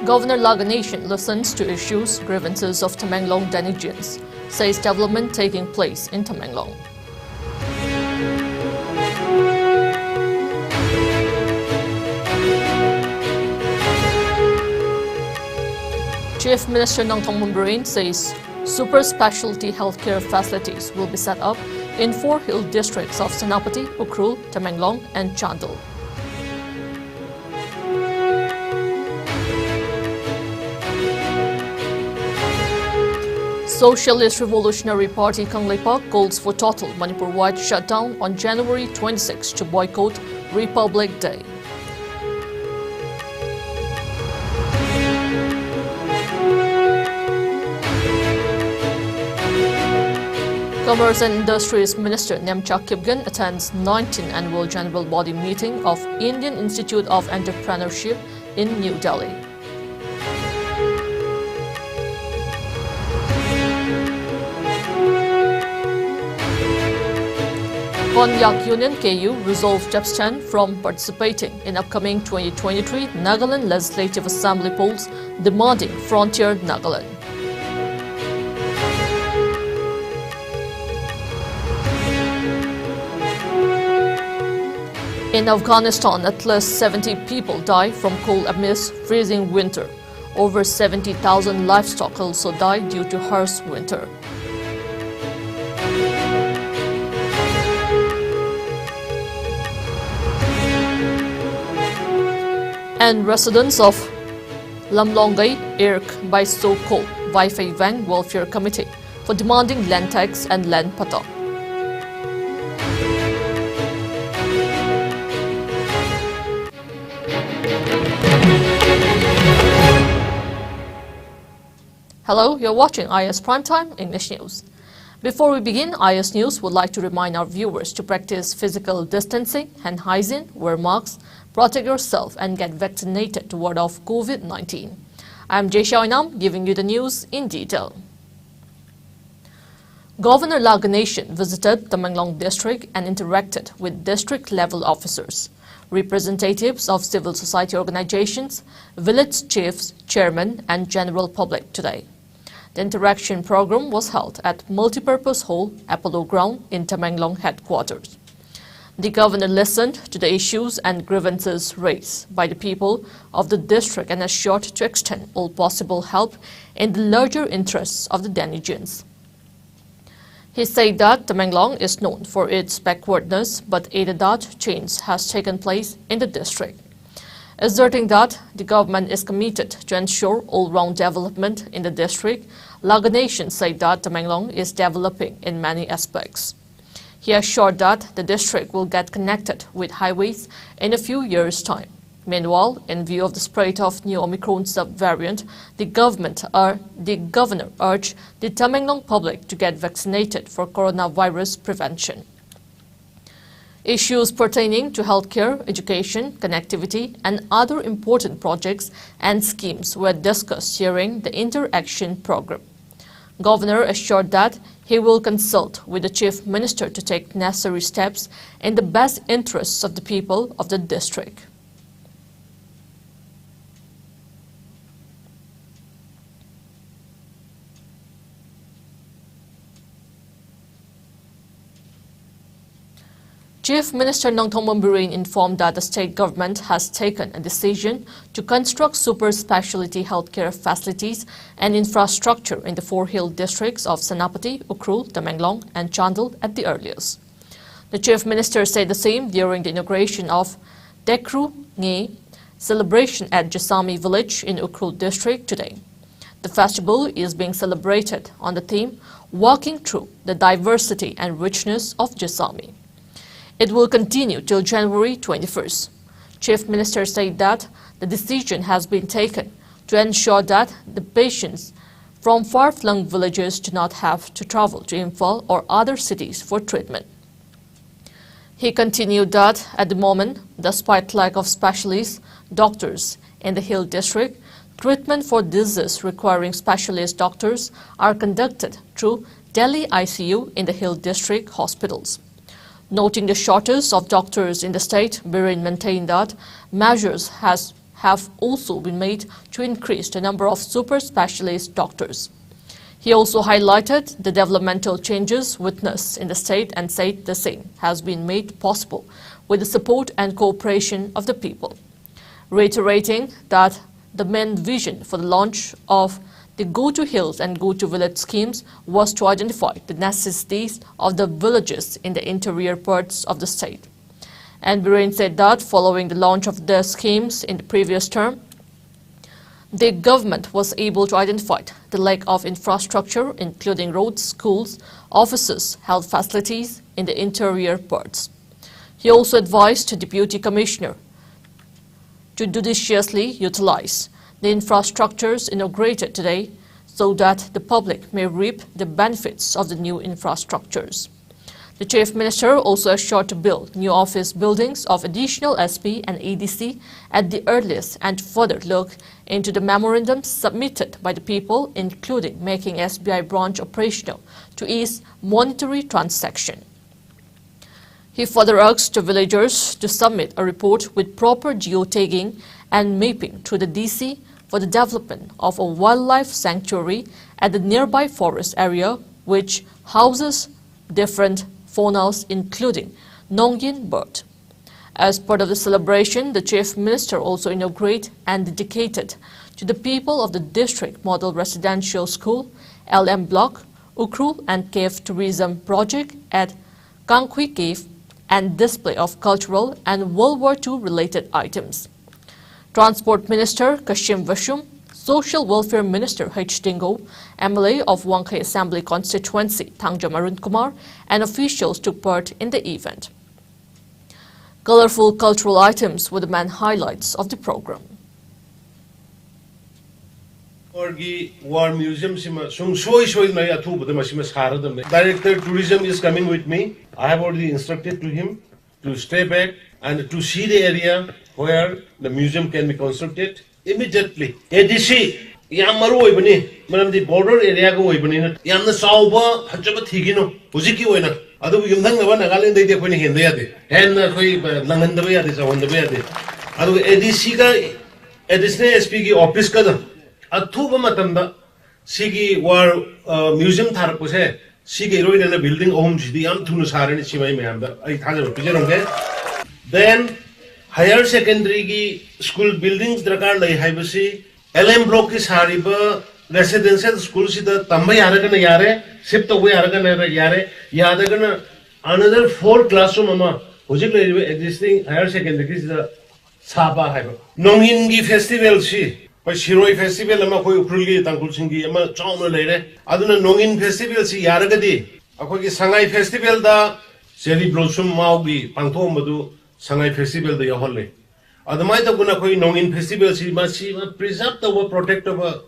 Governor Laganation listens to issues, grievances of Tamenglong Denizens, says development taking place in Tamenglong. Chief Minister Nangthong Mumbrain says super specialty healthcare facilities will be set up in 4 hill districts of Senapati, Ukhrul, Tamenglong and Chandel. Socialist Revolutionary Party Kangleipak calls for total Manipur-wide shutdown on January 26 to boycott Republic Day. Commerce and Industries Minister Nemcha Kipgen attends 19th Annual General Body Meeting of Indian Institute of Entrepreneurship in New Delhi. Konyak Union KU resolved to abstain from participating in upcoming 2023 Nagaland Legislative Assembly polls demanding Frontier Nagaland. In Afghanistan, at least 70 people died from cold amidst freezing winter. Over 70,000 livestock also died due to harsh winter. And residents of Lamlongay irked by so-called Wi-Fi Wang Welfare Committee for demanding land tax and land pata. Hello, you're watching IS Primetime English News. Before we begin, IS News would like to remind our viewers to practice physical distancing, hand hygiene, wear masks, protect yourself and get vaccinated to ward off COVID-19. I'm Jay Xiaoinam giving you the news in detail. Governor Laganation visited Tamenglong district and interacted with district-level officers, representatives of civil society organizations, village chiefs, chairmen and general public today. The interaction program was held at Multipurpose Hall, Apollo Ground in Tamenglong headquarters. The governor listened to the issues and grievances raised by the people of the district and assured to extend all possible help in the larger interests of the Denizens. He said that Tamenglong is known for its backwardness, but added that change has taken place in the district, asserting that the government is committed to ensure all-round development in the district. Laganation said that Tamenglong is developing in many aspects. He assured that the district will get connected with highways in a few years' time. Meanwhile, in view of the spread of new Omicron subvariant, the governor urged the Tamenglong public to get vaccinated for coronavirus prevention. Issues pertaining to healthcare, education, connectivity, and other important projects and schemes were discussed during the interaction program. Governor assured that he will consult with the Chief Minister to take necessary steps in the best interests of the people of the district. Chief Minister Nangthong Mumbrain informed that the state government has taken a decision to construct super specialty healthcare facilities and infrastructure in the 4 hill districts of Senapati, Ukhrul, Tamenglong and Chandel at the earliest. The Chief Minister said the same during the inauguration of Dekru Nge celebration at Jasami village in Ukhrul district today. The festival is being celebrated on the theme Walking Through the Diversity and Richness of Jasami. It will continue till January 21st. Chief Minister said that the decision has been taken to ensure that the patients from far-flung villages do not have to travel to Imphal or other cities for treatment. He continued that at the moment, despite lack of specialists, doctors in the Hill District, treatment for diseases requiring specialist doctors are conducted through Delhi ICU in the Hill District hospitals. Noting the shortage of doctors in the state, Biren maintained that measures have also been made to increase the number of super specialist doctors. He also highlighted the developmental changes witnessed in the state and said the same has been made possible with the support and cooperation of the people, reiterating that the main vision for the launch of the Go to Hills and Go to Village schemes was to identify the necessities of the villages in the interior parts of the state. And Biren said that following the launch of the schemes in the previous term, the government was able to identify the lack of infrastructure, including roads, schools, offices, health facilities in the interior parts. He also advised the Deputy Commissioner to judiciously utilize the infrastructures inaugurated today so that the public may reap the benefits of the new infrastructures. The Chief Minister also assured to build new office buildings of additional SP and ADC at the earliest and further look into the memorandums submitted by the people, including making SBI branch operational to ease monetary transaction. He further asked the villagers to submit a report with proper geotagging and mapping through the DC for the development of a wildlife sanctuary at the nearby forest area, which houses different faunas, including Nongyin bird. As part of the celebration, the Chief Minister also inaugurated and dedicated to the people of the District Model Residential School, LM Block, Ukru and Cave Tourism Project at Kangkhui Cave, and display of cultural and World War II related items. Transport Minister Kashim Vashum, Social Welfare Minister H. Dingo, MLA of Wangkai Assembly Constituency Thangjam Arun Kumar, and officials took part in the event. Colorful cultural items were the main highlights of the program. War Museum Director Tourism is coming with me. I have already instructed to him to stay back and to see the area where the museum can be constructed immediately. ADC Yamaru Ibani, Madam the border area go Ibani, Yamna Sauba, Hajabatigino, Uziki, other we can one Nagalan they when he in there, and Nanandavia is on the bed. Other ADC Edisne speaking office Kada, a Tuba Matanda, Sigi war museum Tarapose. Sigi ruin in a building homes, the Amtunus Haran Shimay, I had a picture of that. Then higher secondary school buildings, Drakan, like Hibasi, LM Block is Hariba, residential schools, the Tamba Yaragan Yare, shipped away Aragan Yare, Yadagan, another 4 classroom, Ujik existing higher secondary is the Saba Hiber. Nongingi festival, she. But Shiroi Festival, Amako Pruli, Tankulsingi, Ama Choma Lere, Aduna Nongin Festival, see Yaragadi, Akoki Sangai Festival, the Seri Blossom Maubi, Pantomadu, Sangai Festival, the Yahole. Adamaita Gunakoi Nongin Festival, she must see preserve the protect of a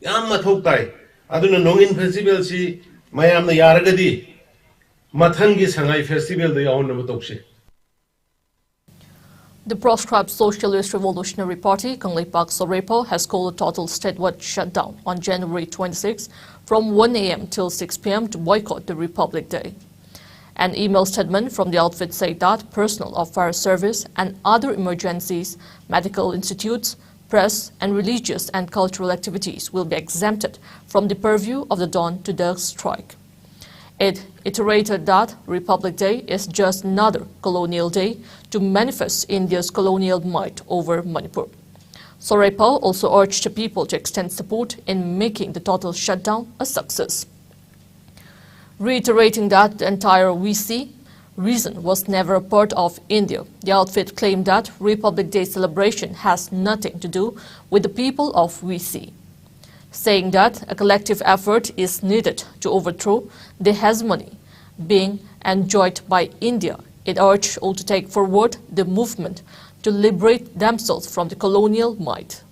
Yamatokai. Aduna Nongin Festival, see Mayam the Yaragadi, Matangi Sangai Festival, the Yahonamatoksi. The proscribed Socialist Revolutionary Party, Kangleipak Sorepo, has called a total statewide shutdown on January 26 from 1 a.m. till 6 p.m. to boycott the Republic Day. An email statement from the outfit said that personnel of fire service and other emergencies, medical institutes, press, and religious and cultural activities will be exempted from the purview of the dawn to dusk strike. It iterated that Republic Day is just another colonial day to manifest India's colonial might over Manipur. Sorepa also urged the people to extend support in making the total shutdown a success. Reiterating that the entire VC region was never a part of India, the outfit claimed that Republic Day celebration has nothing to do with the people of VC. Saying that a collective effort is needed to overthrow the hegemony being enjoyed by India, it urged all to take forward the movement to liberate themselves from the colonial might.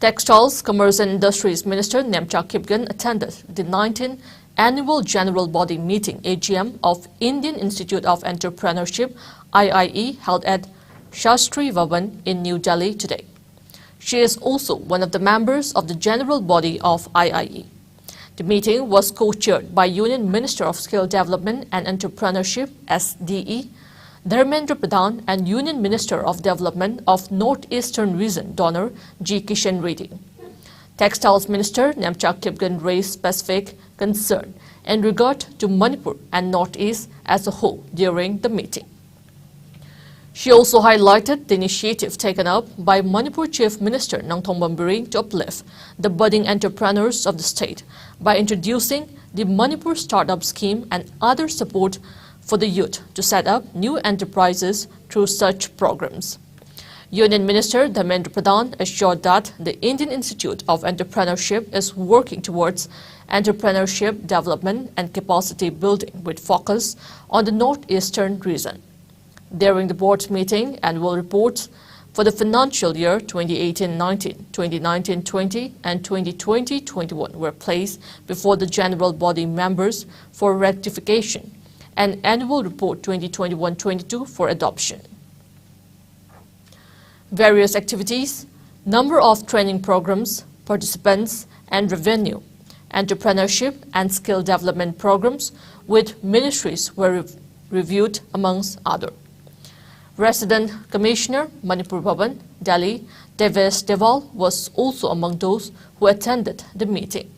Textiles, Commerce and Industries Minister Nemcha Kipgen attended the 19th Annual General Body Meeting AGM of Indian Institute of Entrepreneurship IIE held at Shastri Bhavan in New Delhi today. She is also one of the members of the General Body of IIE. The meeting was co-chaired by Union Minister of Skill Development and Entrepreneurship (SDE), Dharmendra Pradhan, and Union Minister of Development of Northeastern Region Donor G. Kishan Reddy. Textiles Minister Namcha Kipgan raised specific concern in regard to Manipur and Northeast as a whole during the meeting. She also highlighted the initiative taken up by Manipur Chief Minister Nangthong Bamburing to uplift the budding entrepreneurs of the state by introducing the Manipur Startup Scheme and other support for the youth to set up new enterprises through such programs. Union Minister Dharmendra Pradhan assured that the Indian Institute of Entrepreneurship is working towards entrepreneurship development and capacity building with focus on the northeastern region. During the board meeting, annual reports for the financial year 2018-19, 2019-20 and 2020-21 were placed before the general body members for ratification and annual report 2021-22 for adoption. Various activities, number of training programs, participants and revenue, entrepreneurship and skill development programs with ministries were reviewed amongst others. Resident Commissioner Manipur Bhavan, Delhi, Devesh Deval was also among those who attended the meeting.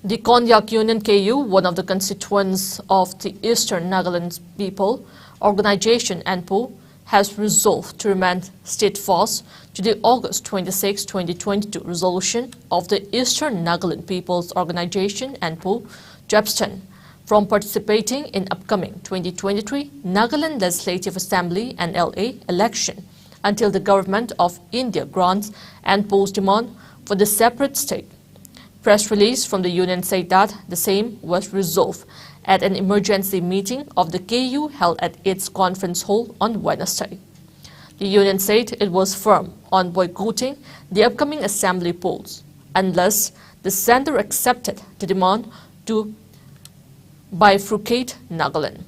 The Konyak Union KU, one of the constituents of the Eastern Nagaland People Organization (ANPO), has resolved to remain steadfast to the August 26, 2022 resolution of the Eastern Nagaland People's Organization (ANPO) to abstain from participating in upcoming 2023 Nagaland Legislative Assembly and LA election until the Government of India grants ANPO's demand for the separate state. Press release from the union said that the same was resolved at an emergency meeting of the KU held at its conference hall on Wednesday. The union said it was firm on boycotting the upcoming assembly polls unless the sender accepted the demand to bifurcate Nagaland.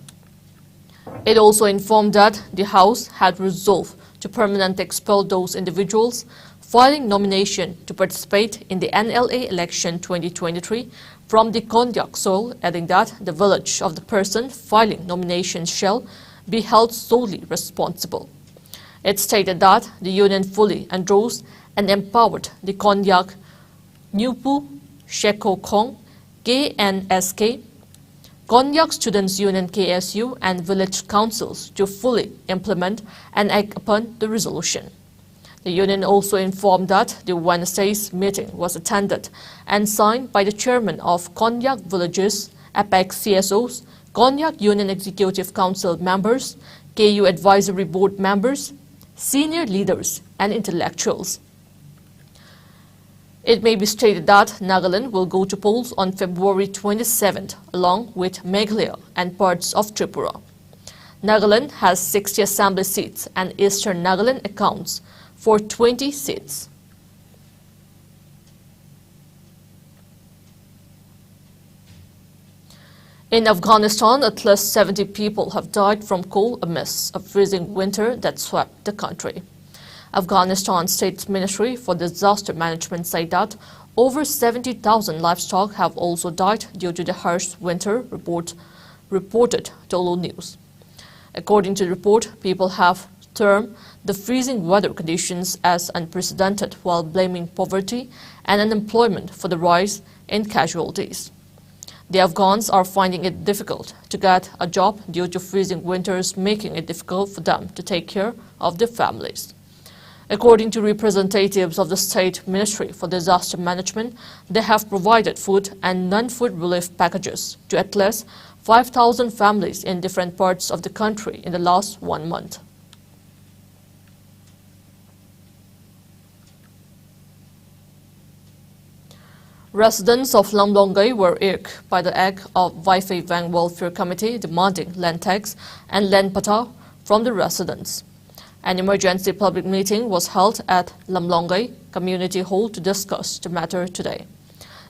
It also informed that the House had resolved to permanently expel those individuals filing nomination to participate in the NLA election 2023 from the Konyak soil, adding that the village of the person filing nomination shall be held solely responsible. It stated that the union fully endorsed and empowered the Konyak, Nupu, Sheko Kong, KNSK, Konyak Students Union KSU and village councils to fully implement and act upon the resolution. The union also informed that the Wednesday's meeting was attended and signed by the chairman of Konyak Villages, APEC CSOs, Konyak Union Executive Council members, KU Advisory Board members, senior leaders and intellectuals. It may be stated that Nagaland will go to polls on February 27th along with Meghalaya and parts of Tripura. Nagaland has 60 assembly seats and Eastern Nagaland accounts for 20 seats. In Afghanistan, at least 70 people have died from cold amidst a freezing winter that swept the country. Afghanistan State Ministry for Disaster Management said that over 70,000 livestock have also died due to the harsh winter, reported Tolo News. According to the report, people have termed the freezing weather conditions as unprecedented while blaming poverty and unemployment for the rise in casualties. The Afghans are finding it difficult to get a job due to freezing winters, making it difficult for them to take care of their families. According to representatives of the State Ministry for Disaster Management, they have provided food and non-food relief packages to at least 5,000 families in different parts of the country in the last 1 month. Residents of Lamlongay were irked by the act of Vaifei Vang Welfare Committee demanding land tax and land pata from the residents. An emergency public meeting was held at Lamlongay Community Hall to discuss the matter today.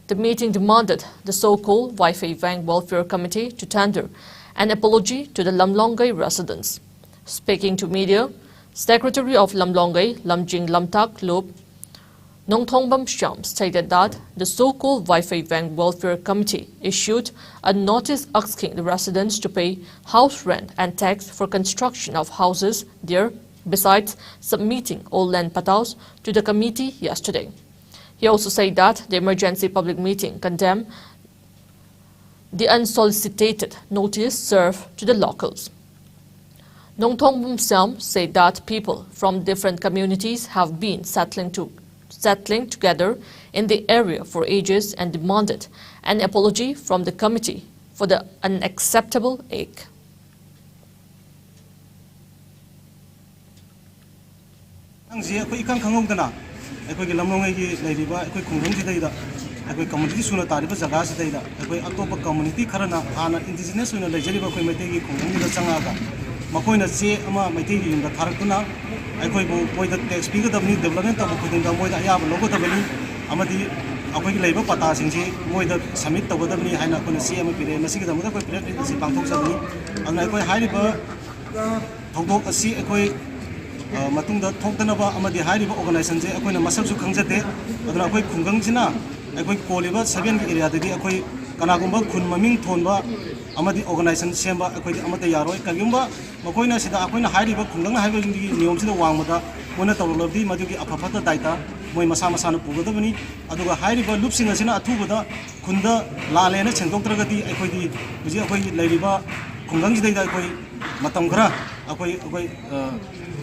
The meeting demanded the so-called Vaifei Vang Welfare Committee to tender an apology to the Lamlongay residents. Speaking to media, Secretary of Lamlongay, Lamjing Lamtak Loop, Nongthongbam Shyam stated that the so-called Wi-Fi Bank Welfare Committee issued a notice asking the residents to pay house rent and tax for construction of houses there, besides submitting all land pataus to the committee yesterday. He also said that the emergency public meeting condemned the unsolicited notice served to the locals. Nongthongbam Shyam said that people from different communities have been settling together in the area for ages and demanded an apology from the committee for the unacceptable act. Community suna tariba jaga sidaida atopa community kharana ana indigenous suna lejeriba koi maitegi khongni da changaga makoina che ama maitegi yumda tharakuna akoi bo moida tax pi ga dabni development ta ko dinga moida ayaba logo dabani amadi akoi leiba pata singsi moida submit ta godabni haina kona che ama pire masigi damada koi pire si pangthok sabni ana akoi hairiba thongdok asi akoi matungda thokdanaba amadi hairiba organization je akoi na masal su khangjate aduna akoi khungang sina akoi koliba 7 ki area dagi akoi kanagumba khun maming thonba amadi organization semba akoi amata yaroi kagumba makoina sida akoina hairiba khungdang haiba gi niyom sida wangmada mona tawlobdi madugi afafata daita moi masa masana pugodabani aduga hairiba lupsing asina athubada khunda lalena chengdoktragati akoi di buji akoi leiriba khungdang sida akoi matam khara akoi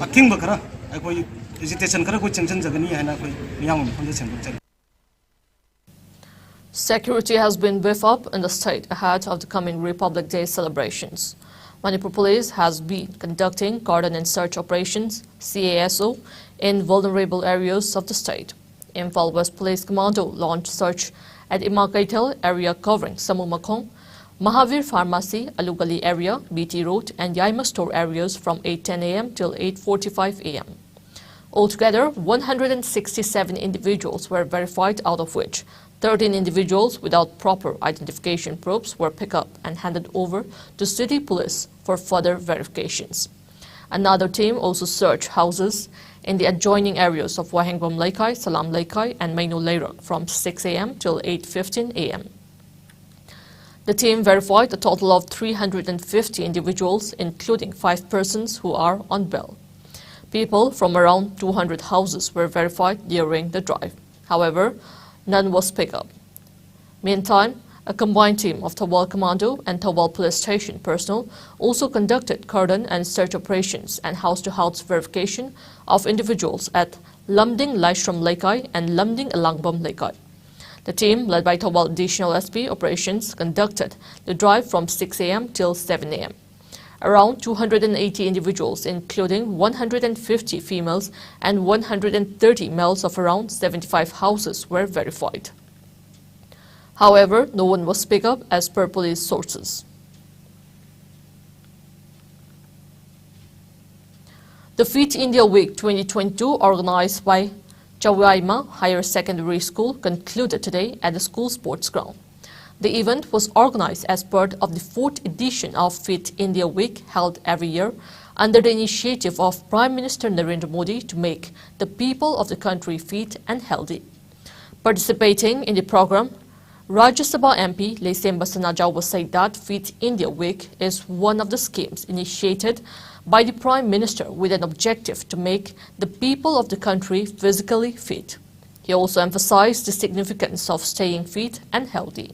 athingba khara akoi agitation khara koi chengchen jagani haina akoi miyam khunda chengdok. Security has been beefed up in the state ahead of the coming Republic Day celebrations. Manipur Police has been conducting cordon and search operations (CASO) in vulnerable areas of the state. Imphal West Police Commando launched search at Imakaitel area covering Samu Makhong, Mahavir Pharmacy, Alugali area, BT Road and Yaima Store areas from 8:10 a.m. till 8:45 a.m. Altogether, 167 individuals were verified, out of which 13 individuals without proper identification proofs were picked up and handed over to city police for further verifications. Another team also searched houses in the adjoining areas of Wahengbom Laikai, Salam Laikai and Maino Lairak from 6 a.m. till 8:15 a.m. The team verified a total of 350 individuals, including 5 persons who are on bail. People from around 200 houses were verified during the drive. However, none was picked up. Meantime, a combined team of Thawal Commando and Thawal Police Station personnel also conducted cordon and search operations and house-to-house verification of individuals at Lamding Laishram Laikai and Lamding Alangbam Laikai. The team, led by Thawal Additional SP Operations, conducted the drive from 6 a.m. till 7 a.m. Around 280 individuals, including 150 females and 130 males of around 75 houses, were verified. However, no one was picked up as per police sources. The Fit India Week 2022, organized by Chawaima Higher Secondary School, concluded today at the school sports ground. The event was organized as part of the 4th edition of Fit India Week, held every year under the initiative of Prime Minister Narendra Modi to make the people of the country fit and healthy. Participating in the program, Rajya Sabha MP Lesemba Sanajau said that Fit India Week is one of the schemes initiated by the Prime Minister with an objective to make the people of the country physically fit. He also emphasized the significance of staying fit and healthy.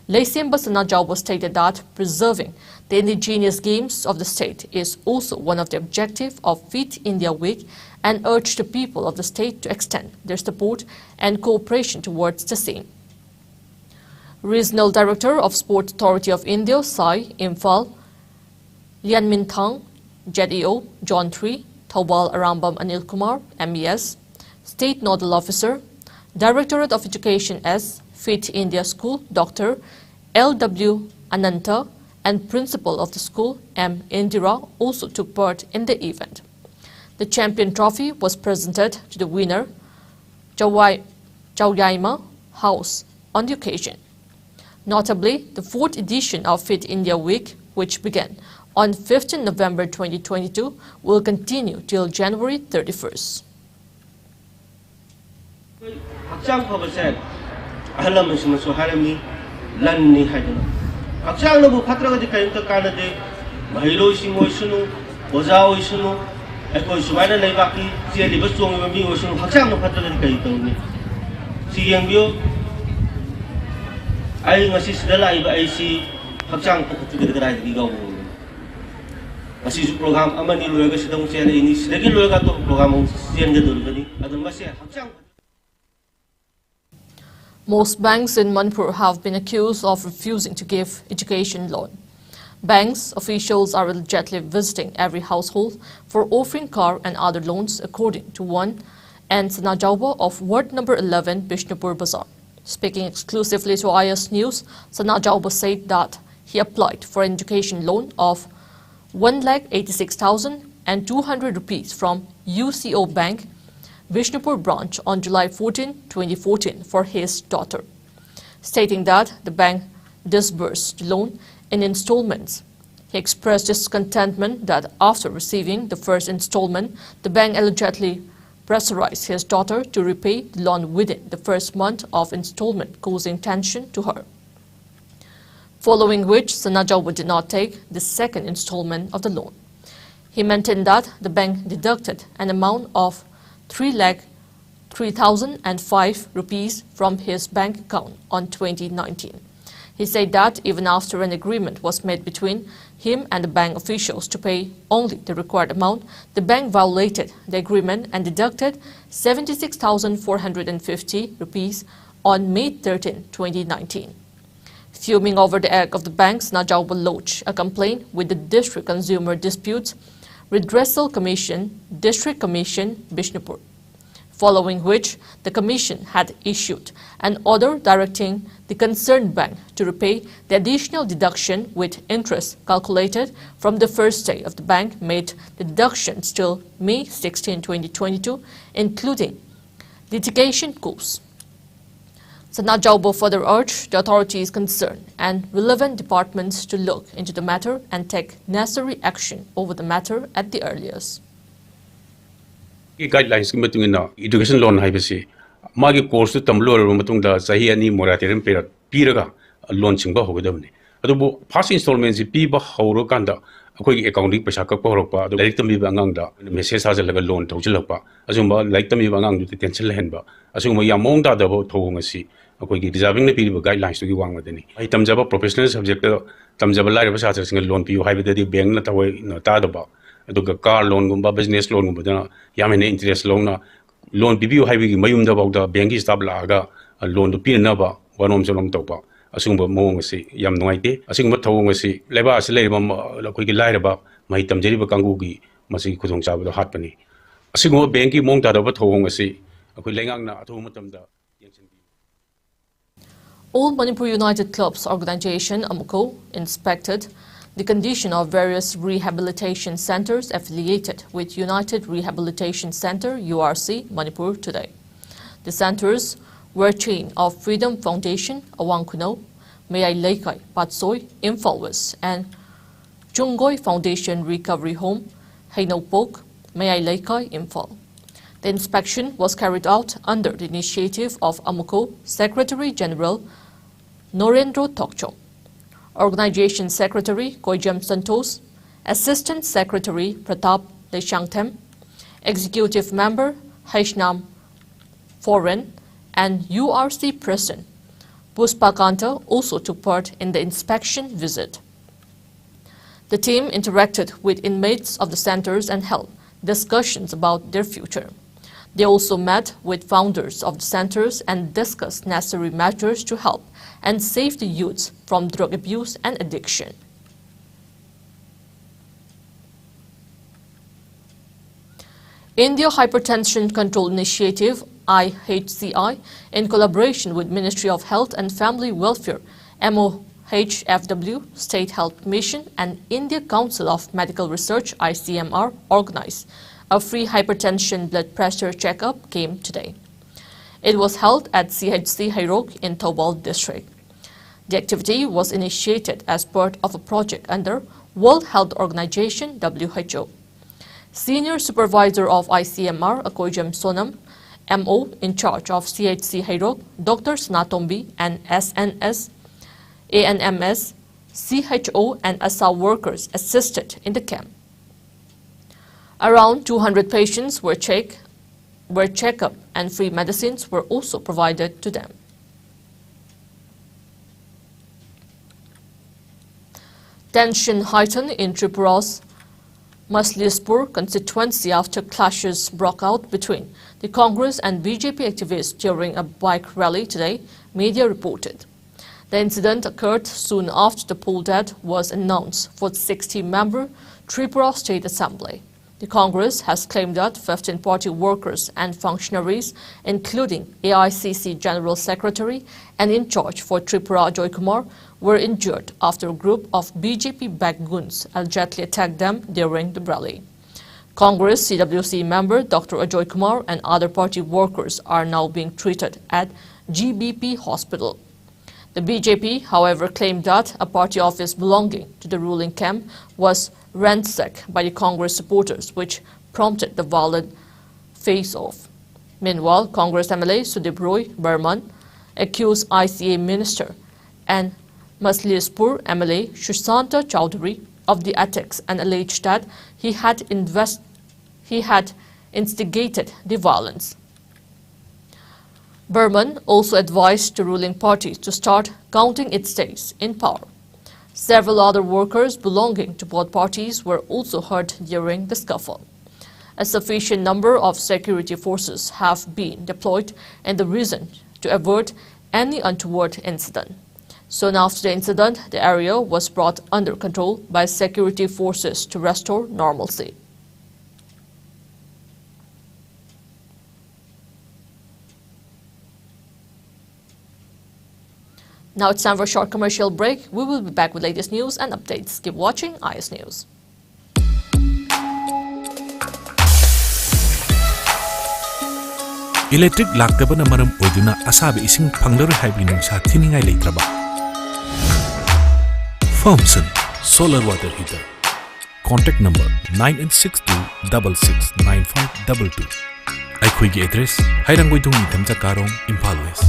Lesemba Sanajau stated that preserving the indigenous games of the state is also one of the objectives of Fit India Week and urged the people of the state to extend their support and cooperation towards the same. Regional Director of Sport Authority of India, Sai, Imphal, Lian Min Thang, JEO, John 3, Thawal Arambam Anil Kumar, MES, State Nodal Officer, Directorate of Education S, Fit India School, Dr. L.W. Ananta, and Principal of the school, M. Indira, also took part in the event. The champion trophy was presented to the winner, Chawaima House, on the occasion. Notably, the 4th edition of Fit India Week, which began on 15 November 2022 will continue till January 31st. Hakchang phabase ahlam ismasu harami lanni haidana hakchang no bu phatra ga kain ta kana de mahilo singoi sunu oja oi sunu ekoi subaina nei baki che li basong mi oi sunu hakchang no phatra ga kai tang ni si yang bio ai ngasi sidala ai ba ai si hakchang phatra ga rai gi ga bo asi program amani loga sidang che ni sidagi loga to program sian ga dul gani adun ma se hakchang. Most banks in Manipur have been accused of refusing to give education loan. Banks officials are allegedly visiting every household for offering car and other loans, according to one and Sanajauba of Ward number 11, Bishnupur Bazaar. Speaking exclusively to IS News, Sanajauba said that he applied for an education loan of 1,86,200 rupees from UCO Bank, Bishnupur branch on July 14, 2014 for his daughter, stating that the bank disbursed the loan in installments. He expressed discontentment that after receiving the first installment, the bank allegedly pressurized his daughter to repay the loan within the first month of installment, causing tension to her. Following which, Sanajauba did not take the second installment of the loan. He maintained that the bank deducted an amount of 3,03,005 rupees from his bank account on 2019. He said that even after an agreement was made between him and the bank officials to pay only the required amount, the bank violated the agreement and deducted 76,450 rupees on May 13, 2019. Fuming over the act of the bank, Sanajauba lodged a complaint with the District Consumer Disputes Redressal Commission, District Commission, Bishnupur, following which the Commission had issued an order directing the concerned bank to repay the additional deduction with interest calculated from the first day of the bank made the deductions till May 16, 2022, including litigation costs. Sanajauba further urged the authorities concerned and relevant departments to look into the matter and take necessary action over the matter at the earliest. Guidelines education loan haibasi magi course to tamlo matungda sahi ani moratorium piraga loan chingba hogadabni adubu first installment si piba hawro kanda akoi accounting paisa ka porokpa adu like tambi bangangda message hajalaga loan tawjilakpa asumba like tambi bangang du tension lehenba asumba yamong da dabo thongasi akoi gi reserving ne piriba guidelines to gi wangmadani ai tamjaba professional subject tamjaba lai ba sa single loan piu haibadadi bank na tawai na tadaba aduga car loan gumba business loan gumba dana yamene interest loan na loan piu haibigi mayum da bawda bank gi stab laga loan to pin na ba wanom solom tawba asumba mong si yam noite asumba thong si leba si leba akoi gi lai ba mai tamjari ba kangu gi masi khudong chaba do hatpani asumba bank gi mong da ba thong si akoi lengang na athu matamda. All Manipur United Clubs Organization (AMUCO) inspected the condition of various rehabilitation centers affiliated with United Rehabilitation Center (URC) Manipur today. The centers were chain of Freedom Foundation, Awangkuno, Mayai Laikai, Patsoi, Imphal West, and Chungoi Foundation Recovery Home, Hainopok, Mayai Laikai, Imphal. The inspection was carried out under the initiative of AMUCO Secretary General Norendro Tokchong, Organization Secretary Koijam Santos, Assistant Secretary Pratap Leshangtem, Executive Member Haishnam Foreign, and URC President Puspa Kanta also took part in the inspection visit. The team interacted with inmates of the centers and held discussions about their future. They also met with founders of the centers and discussed necessary measures to help and save the youths from drug abuse and addiction. India Hypertension Control Initiative, IHCI, in collaboration with Ministry of Health and Family Welfare, MOHFW, State Health Mission, and India Council of Medical Research, ICMR, organized a free hypertension blood pressure checkup camp today. It was held at CHC Hairok in Thoubal district. The activity was initiated as part of a project under World Health Organization (WHO). Senior Supervisor of ICMR, Akoijam Sonam, MO in charge of CHC Hairok, Dr. Snatombi, and SNS, ANMS, CHO, and ASA workers assisted in the camp. Around 200 patients were check-up, and free medicines were also provided to them. Tension heightened in Tripura's Maslispur constituency after clashes broke out between the Congress and BJP activists during a bike rally today, media reported. The incident occurred soon after the poll date was announced for the 60-member Tripura State Assembly. The Congress has claimed that 15 party workers and functionaries, including AICC General Secretary and in charge for Tripura Ajoy Kumar, were injured after a group of BJP-backed goons allegedly attacked them during the rally. Congress CWC member Dr. Ajoy Kumar and other party workers are now being treated at GBP Hospital. The BJP, however, claimed that a party office belonging to the ruling camp was ransacked by the Congress supporters, which prompted the violent face-off. Meanwhile, Congress MLA Sudip Roy Burman accused ICA Minister and Maslispur MLA Shushanta Chowdhury of the attacks and alleged that he had instigated the violence. Burman also advised the ruling party to start counting its days in power. Several other workers belonging to both parties were also hurt during the scuffle. A sufficient number of security forces have been deployed in the region to avert any untoward incident. Soon after the incident, the area was brought under control by security forces to restore normalcy. Now it's time for a short commercial break. We will be back with latest news and updates. Keep watching IS News. Electric laktaba na maram oiduna asabi ising panglaru haibi nungsa thiningai leitraba. Thompson Solar Water Heater. Contact number 9862669522. Aikhoigi address Hairangoidung Nithamja Karong, Impal West.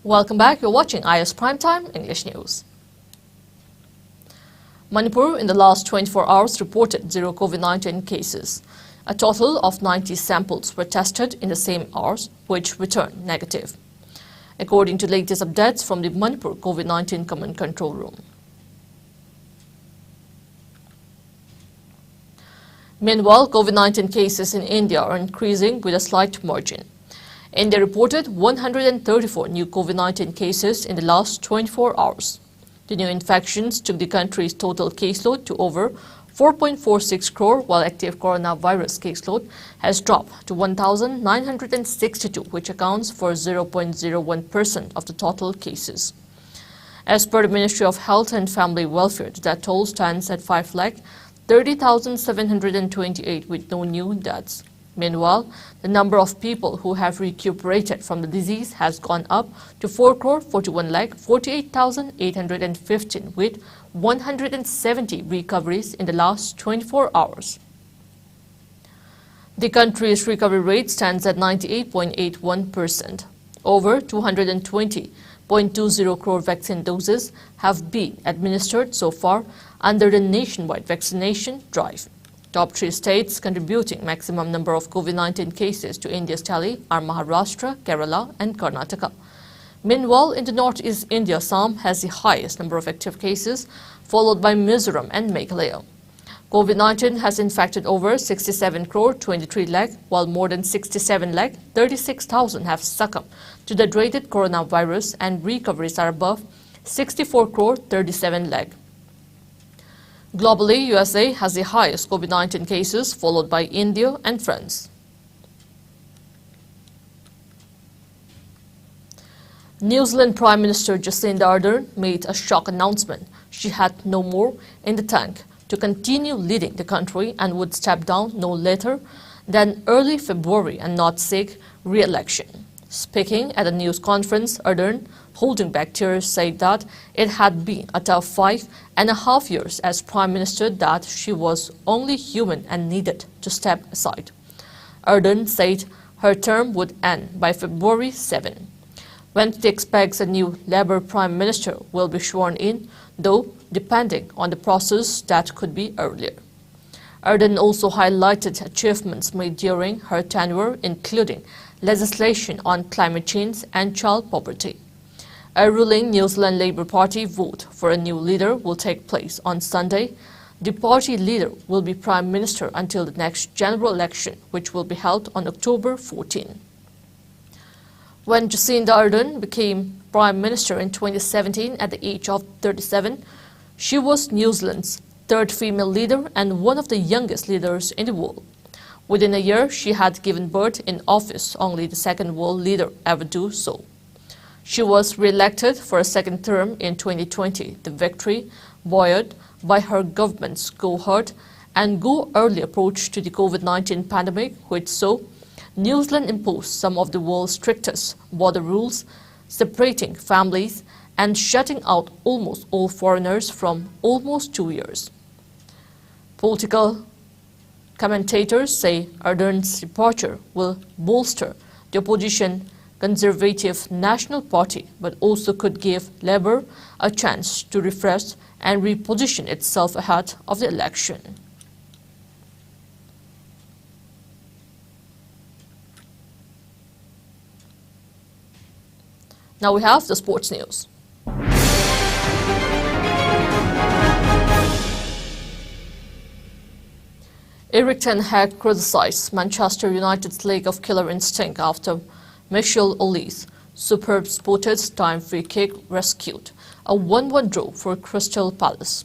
Welcome back. You're watching IS Primetime English News. Manipur in the last 24 hours reported 0 COVID-19 cases. A total of 90 samples were tested in the same hours, which returned negative, according to latest updates from the Manipur COVID-19 Command Control Room. Meanwhile, COVID-19 cases in India are increasing with a slight margin. India reported 134 new COVID-19 cases in the last 24 hours. The new infections took the country's total caseload to over 4.46 crore, while active coronavirus caseload has dropped to 1,962, which accounts for 0.01% of the total cases. As per the Ministry of Health and Family Welfare, that toll stands at 5,30,728 with no new deaths. Meanwhile, the number of people who have recuperated from the disease has gone up to 4,41,48,815 with 170 recoveries in the last 24 hours. The country's recovery rate stands at 98.81%. Over 220.20 crore vaccine doses have been administered so far under the nationwide vaccination drive. Top 3 states contributing maximum number of COVID-19 cases to India's tally are Maharashtra, Kerala and Karnataka. Meanwhile, in the northeast India, Assam has the highest number of active cases, followed by Mizoram and Meghalaya. COVID-19 has infected over 67 crore 23 lakh, while more than 67 lakh 36,000 have succumbed to the dreaded coronavirus, and recoveries are above 64 crore 37 lakh. Globally, USA has the highest COVID-19 cases, followed by India and France. New Zealand Prime Minister Jacinda Ardern made a shock announcement. She had no more in the tank to continue leading the country and would step down no later than early February and not seek re-election. Speaking at a news conference, Ardern, holding back tears, said that it had been a tough 5.5 years as Prime Minister, that she was only human and needed to step aside. Ardern said her term would end by February 7. Wednesday expects a new Labour Prime Minister will be sworn in, though depending on the process that could be earlier. Ardern also highlighted achievements made during her tenure, including legislation on climate change and child poverty. A ruling New Zealand Labour Party vote for a new leader will take place on Sunday. The party leader will be Prime Minister until the next general election, which will be held on October 14. When Jacinda Ardern became Prime Minister in 2017 at the age of 37, she was New Zealand's third female leader and one of the youngest leaders in the world. Within a year, she had given birth in office, only the second world leader ever do so. She was re-elected for a second term in 2020, the victory buoyed by her government's go hard and go early approach to the COVID-19 pandemic, which saw New Zealand impose some of the world's strictest border rules, separating families and shutting out almost all foreigners from almost 2 years. Political commentators say Ardern's departure will bolster the opposition Conservative National Party, but also could give Labour a chance to refresh and reposition itself ahead of the election. Now we have the sports news. Erik ten Hag criticized Manchester United's lack of killer instinct after Michel Oli's superb spotted time free kick rescued a 1-1 draw for Crystal Palace.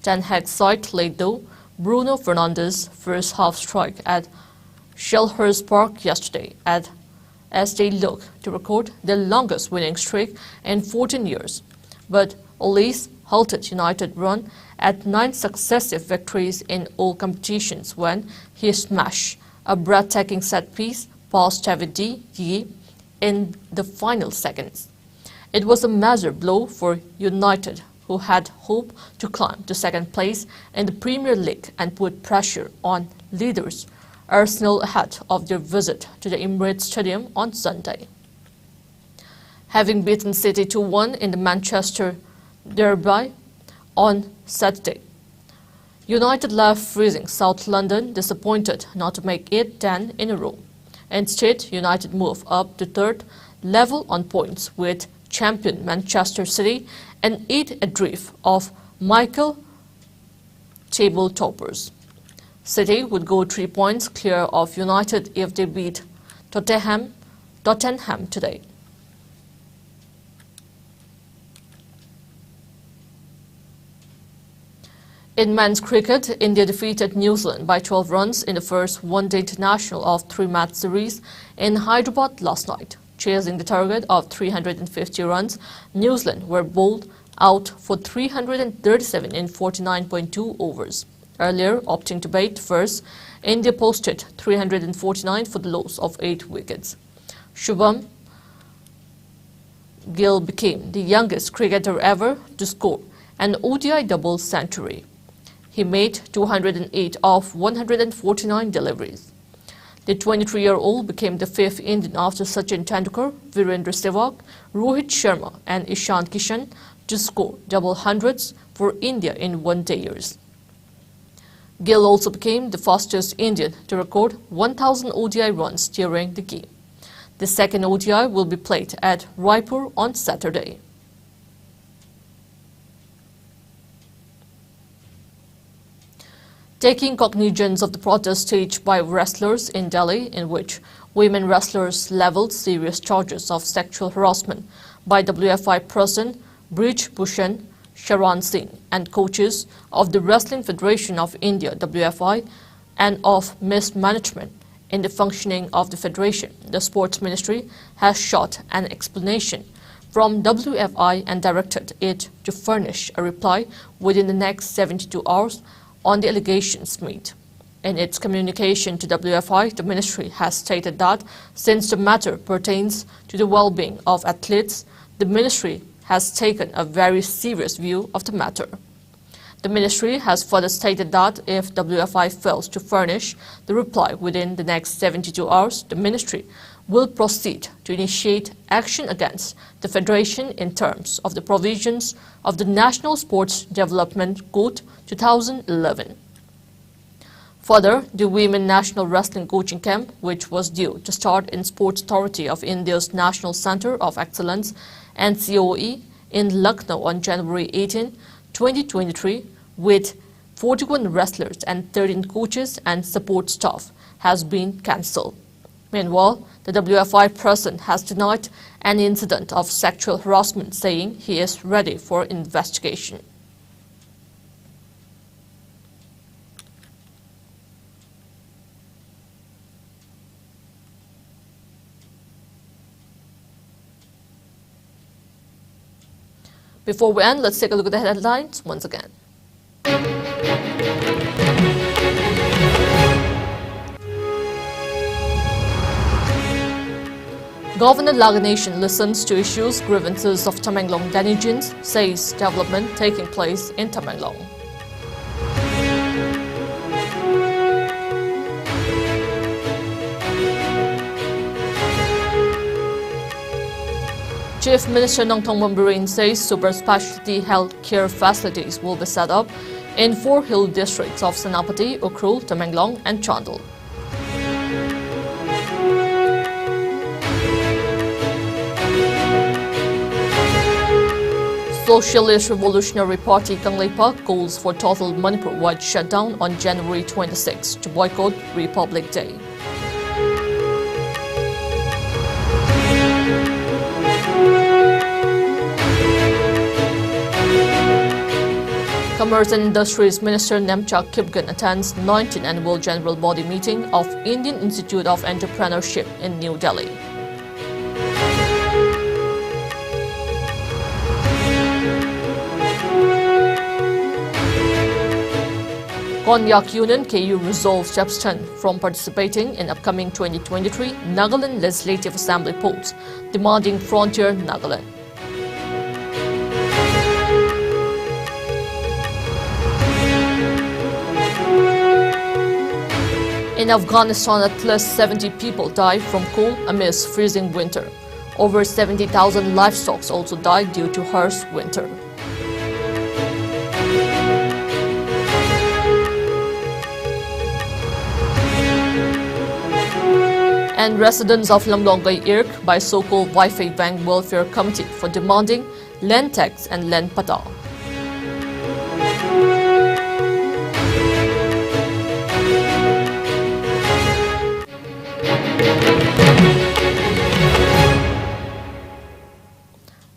Ten Hag's side laid though Bruno Fernandes' first half strike at Selhurst Park yesterday as they look to record their longest winning streak in 14 years. But Oli's halted United run at 9 successive victories in all competitions when he smashed a breathtaking set piece past David De Gea in the final seconds. It was a major blow for United, who had hoped to climb to second place in the Premier League and put pressure on leaders Arsenal ahead of their visit to the Emirates Stadium on Sunday. Having beaten City 2-1 in the Manchester derby on Saturday, United left freezing South London disappointed not to make it 10 in a row. Instead, United moved up to third level on points with champion Manchester City and 8 adrift of Michael table toppers. City would go 3 points clear of United if they beat Tottenham today. In men's cricket, India defeated New Zealand by 12 runs in the first one-day international of 3-match series in Hyderabad last night. Chasing the target of 350 runs, New Zealand were bowled out for 337 in 49.2 overs. Earlier, opting to bat first, India posted 349 for the loss of 8 wickets. Shubham Gill became the youngest cricketer ever to score an ODI double century. He made 208 of 149 deliveries. The 23-year-old became the 5th Indian after Sachin Tendulkar, Virendra Sehwag, Rohit Sharma and Ishant Kishan to score double hundreds for India in one-day years. Gill also became the fastest Indian to record 1,000 ODI runs during the game. The second ODI will be played at Raipur on Saturday. Taking cognizance of the protest staged by wrestlers in Delhi, in which women wrestlers leveled serious charges of sexual harassment by WFI President Brij Bhushan Sharan Singh and coaches of the Wrestling Federation of India WFI and of mismanagement in the functioning of the federation, the Sports Ministry has sought an explanation from WFI and directed it to furnish a reply within the next 72 hours on the allegations made. In its communication to WFI, the ministry has stated that since the matter pertains to the well-being of athletes, the ministry has taken a very serious view of the matter. The ministry has further stated that if WFI fails to furnish the reply within the next 72 hours, the ministry will proceed to initiate action against the Federation in terms of the provisions of the National Sports Development Code 2011. Further, the Women National Wrestling Coaching Camp, which was due to start in Sports Authority of India's National Centre of Excellence (NCOE) in Lucknow on January 18, 2023, with 41 wrestlers and 13 coaches and support staff, has been cancelled. Meanwhile, the WFI president has denied any incident of sexual harassment, saying he is ready for investigation. Before we end, let's take a look at the headlines once again. Governor Laganation listens to issues, grievances of Tamenglong denizens, says development taking place in Tamenglong. Chief Minister Nongthong Mombirin says super specialty health care facilities will be set up in 4 hill districts of Senapati, Ukhrul, Tamenglong and Chandel. Socialist Revolutionary Party Kangleipa calls for total Manipur-wide shutdown on January 26 to boycott Republic Day. Commerce and Industries Minister Nemchak Kipgen attends 19th Annual General Body Meeting of Indian Institute of Entrepreneurship in New Delhi. Konyak Union KU resolves to abstain from participating in upcoming 2023 Nagaland Legislative Assembly polls, demanding Frontier Nagaland. In Afghanistan, at least 70 people died from cold amidst freezing winter. Over 70,000 livestock also died due to harsh winter. And residents of Lamlongay irked by so-called Wi-Fi Bank Welfare Committee for demanding land tax and land pata.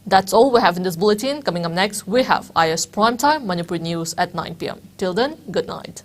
That's all we have in this bulletin. Coming up next, we have IS Primetime Manipur News at 9 p.m. Till then, good night.